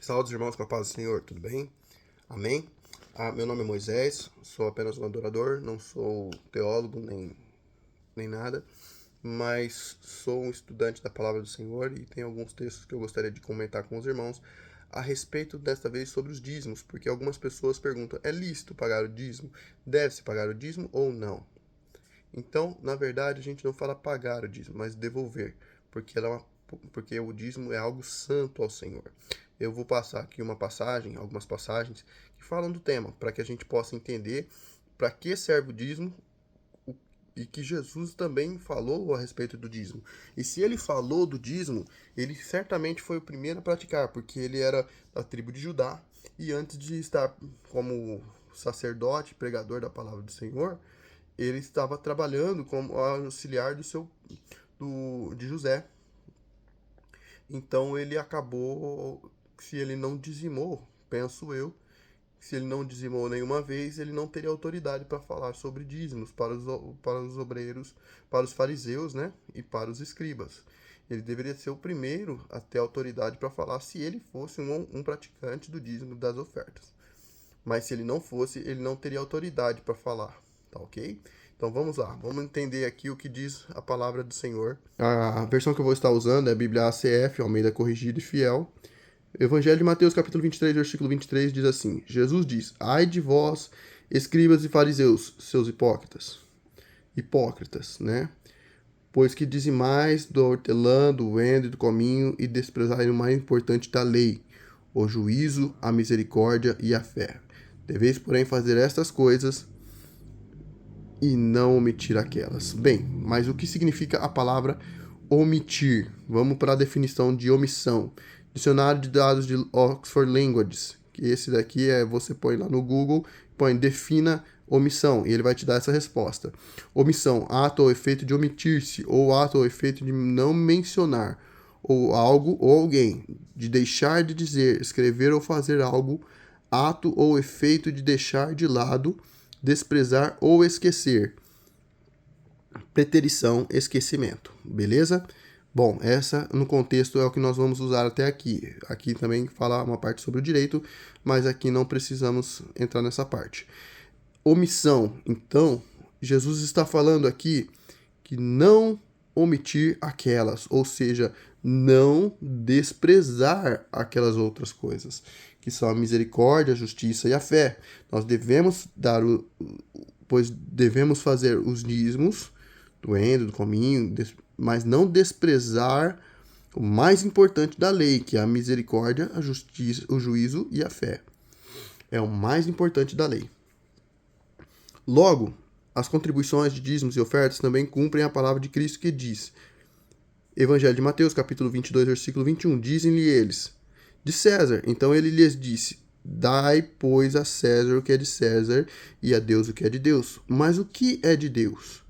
Saúde, irmãos, com a paz do Senhor, tudo bem? Amém? Meu nome é Moisés, sou apenas um adorador, não sou teólogo nem nada, mas sou um estudante da palavra do Senhor e tem alguns textos que eu gostaria de comentar com os irmãos a respeito, desta vez, sobre os dízimos, porque algumas pessoas perguntam: é lícito pagar o dízimo? Deve-se pagar o dízimo ou não? Então, na verdade, a gente não fala pagar o dízimo, mas devolver, porque o dízimo é algo santo ao Senhor. Eu vou passar aqui algumas passagens que falam do tema, para que a gente possa entender para que serve o dízimo e que Jesus também falou a respeito do dízimo. E se ele falou do dízimo, ele certamente foi o primeiro a praticar, porque ele era da tribo de Judá e antes de estar como sacerdote, pregador da palavra do Senhor, ele estava trabalhando como auxiliar de José. Então ele acabou, se ele não dizimou, penso eu, se ele não dizimou nenhuma vez, ele não teria autoridade para falar sobre dízimos para os obreiros, para os fariseus, né, e para os escribas. Ele deveria ser o primeiro a ter autoridade para falar se ele fosse um praticante do dízimo das ofertas. Mas se ele não fosse, ele não teria autoridade para falar, tá ok? Então vamos lá, vamos entender aqui o que diz a palavra do Senhor. A versão que eu vou estar usando é a Bíblia ACF, Almeida Corrigida e Fiel. Evangelho de Mateus, capítulo 23, versículo 23, diz assim: Jesus diz: ai de vós, escribas e fariseus, seus hipócritas, né? Pois que dizimais do hortelã, do endro e do cominho e desprezai o mais importante da lei, o juízo, a misericórdia e a fé. Deveis, porém, fazer estas coisas e não omitir aquelas. Bem, mas o que significa a palavra omitir? Vamos para a definição de omissão. Dicionário de dados de Oxford Languages, que esse daqui você põe lá no Google, põe defina omissão, e ele vai te dar essa resposta. Omissão, ato ou efeito de omitir-se, ou ato ou efeito de não mencionar, ou algo ou alguém, de deixar de dizer, escrever ou fazer algo, ato ou efeito de deixar de lado, desprezar ou esquecer. Preterição, esquecimento, beleza? Bom, essa no contexto é o que nós vamos usar até aqui. Aqui também fala uma parte sobre o direito, mas aqui não precisamos entrar nessa parte. Omissão, então, Jesus está falando aqui que não omitir aquelas, ou seja, não desprezar aquelas outras coisas, que são a misericórdia, a justiça e a fé. Nós devemos pois devemos fazer os dízimos do endro, do cominho, mas não desprezar o mais importante da lei, que é a misericórdia, a justiça, o juízo e a fé. É o mais importante da lei. Logo, as contribuições de dízimos e ofertas também cumprem a palavra de Cristo que diz, Evangelho de Mateus, capítulo 22, versículo 21, dizem-lhe eles, de César. Então ele lhes disse, dai, pois, a César o que é de César e a Deus o que é de Deus. Mas o que é de Deus?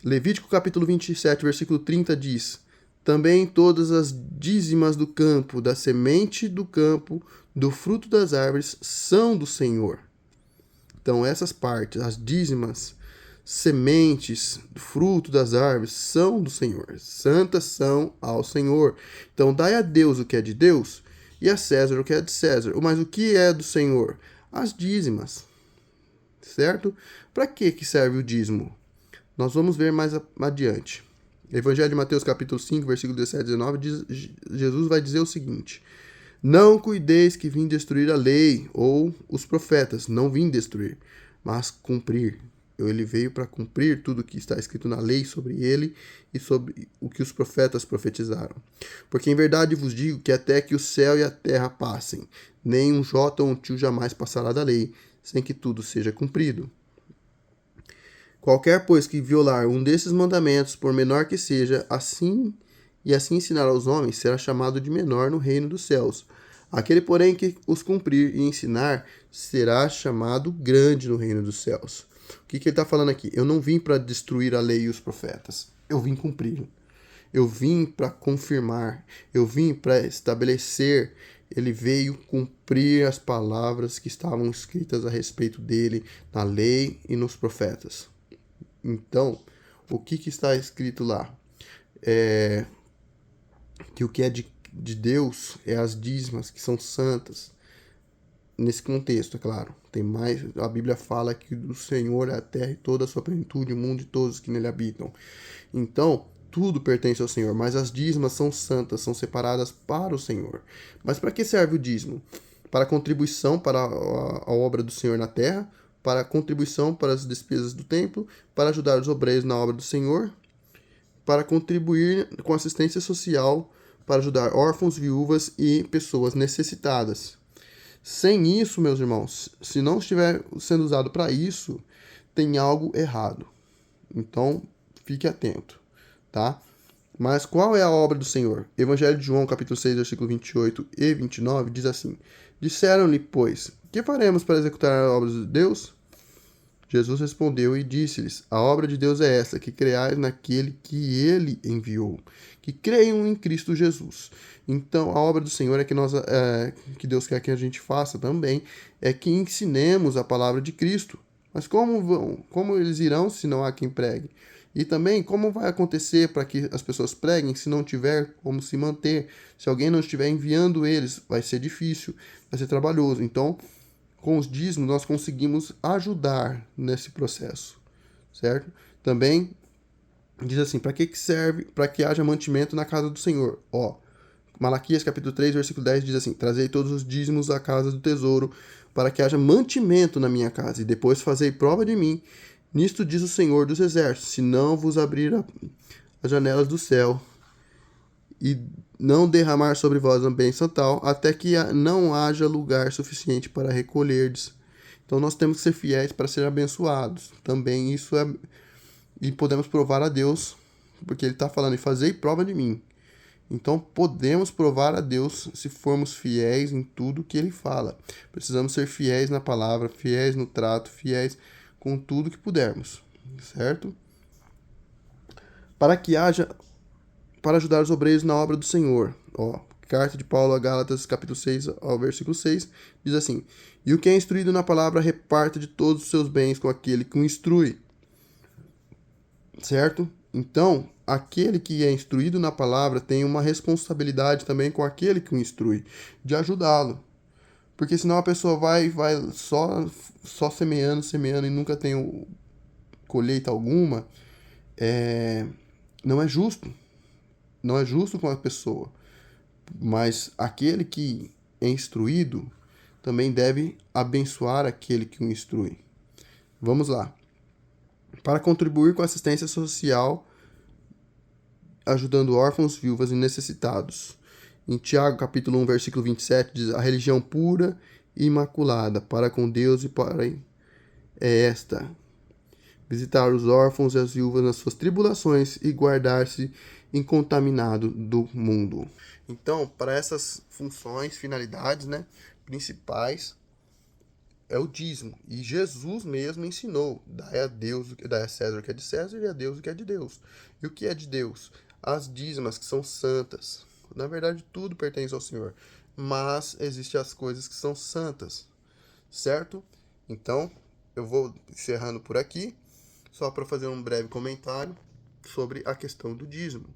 Levítico capítulo 27, versículo 30 diz, também todas as dízimas do campo, da semente do campo, do fruto das árvores, são do Senhor. Então essas partes, as dízimas, sementes, fruto das árvores, são do Senhor. Santas são ao Senhor. Então dai a Deus o que é de Deus e a César o que é de César. Mas o que é do Senhor? As dízimas. Certo? Para que serve o dízimo? Nós vamos ver mais adiante. Evangelho de Mateus capítulo 5, versículo 17 e 19, Jesus vai dizer o seguinte, não cuideis que vim destruir a lei ou os profetas, não vim destruir, mas cumprir. Ele veio para cumprir tudo o que está escrito na lei sobre ele e sobre o que os profetas profetizaram. Porque em verdade vos digo que até que o céu e a terra passem, nem um jota ou um tio jamais passará da lei, sem que tudo seja cumprido. Qualquer, pois, que violar um desses mandamentos, por menor que seja, assim ensinar aos homens, será chamado de menor no reino dos céus. Aquele, porém, que os cumprir e ensinar, será chamado grande no reino dos céus. O que ele está falando aqui? Eu não vim para destruir a lei e os profetas. Eu vim cumprir. Eu vim para confirmar. Eu vim para estabelecer. Ele veio cumprir as palavras que estavam escritas a respeito dele na lei e nos profetas. Então, o que está escrito lá? Que o que é de de Deus é as dízimas, que são santas. Nesse contexto, é claro. Tem mais. A Bíblia fala que do Senhor é a terra e toda a sua plenitude, o mundo e todos que nele habitam. Então, tudo pertence ao Senhor, mas as dízimas são santas, são separadas para o Senhor. Mas para que serve o dízimo? Para contribuição para a obra do Senhor na terra, para contribuição para as despesas do templo, para ajudar os obreiros na obra do Senhor, para contribuir com assistência social, para ajudar órfãos, viúvas e pessoas necessitadas. Sem isso, meus irmãos, se não estiver sendo usado para isso, tem algo errado. Então, fique atento, tá? Mas qual é a obra do Senhor? Evangelho de João, capítulo 6, versículo 28 e 29, diz assim: Disseram-lhe, pois, que faremos para executar a obra de Deus? Jesus respondeu e disse-lhes: A obra de Deus é esta, que creais naquele que ele enviou, que creiam em Cristo Jesus. Então, a obra do Senhor que Deus quer que a gente faça também, é que ensinemos a palavra de Cristo. Mas como eles irão se não há quem pregue? E também, como vai acontecer para que as pessoas preguem se não tiver como se manter? Se alguém não estiver enviando eles, vai ser difícil, vai ser trabalhoso. Então, com os dízimos, nós conseguimos ajudar nesse processo, certo? Também diz assim, para que serve? Para que haja mantimento na casa do Senhor. Ó, Malaquias capítulo 3, versículo 10 diz assim, trazei todos os dízimos à casa do tesouro, para que haja mantimento na minha casa, e depois fazei prova de mim. Nisto diz o Senhor dos Exércitos, se não vos abrir as janelas do céu, e não derramar sobre vós uma bênção tal, até que não haja lugar suficiente para recolherdes. Então nós temos que ser fiéis para ser abençoados. Também isso é. E podemos provar a Deus, porque ele está falando, e fazei prova de mim. Então podemos provar a Deus se formos fiéis em tudo que ele fala. Precisamos ser fiéis na palavra, fiéis no trato, fiéis com tudo que pudermos, certo? Para ajudar os obreiros na obra do Senhor. Ó, carta de Paulo a Gálatas, capítulo 6, ao versículo 6, diz assim: E o que é instruído na palavra reparta de todos os seus bens com aquele que o instrui. Certo? Então, aquele que é instruído na palavra tem uma responsabilidade também com aquele que o instrui, de ajudá-lo. Porque senão a pessoa vai só semeando e nunca tem colheita alguma. Não é justo. Não é justo com a pessoa. Mas aquele que é instruído também deve abençoar aquele que o instrui. Vamos lá. Para contribuir com a assistência social, ajudando órfãos, viúvas e necessitados. Em Tiago, capítulo 1, versículo 27, diz: A religião pura e imaculada para com Deus e para é esta: visitar os órfãos e as viúvas nas suas tribulações e guardar-se incontaminado do mundo. Então, para essas funções, finalidades, né, principais, é o dízimo. E Jesus mesmo ensinou: dai a Deus, dai a César o que é de César e a Deus o que é de Deus. E o que é de Deus? As dízimas, que são santas. Na verdade, tudo pertence ao Senhor. Mas existem as coisas que são santas, certo? Então, eu vou encerrando por aqui, só para fazer um breve comentário sobre a questão do dízimo.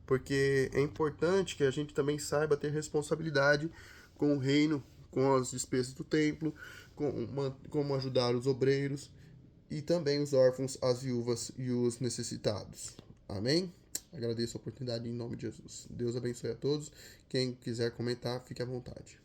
Porque é importante que a gente também saiba ter responsabilidade com o reino, com as despesas do templo, como ajudar os obreiros e também os órfãos, as viúvas e os necessitados. Amém? Agradeço a oportunidade em nome de Jesus. Deus abençoe a todos. Quem quiser comentar, fique à vontade.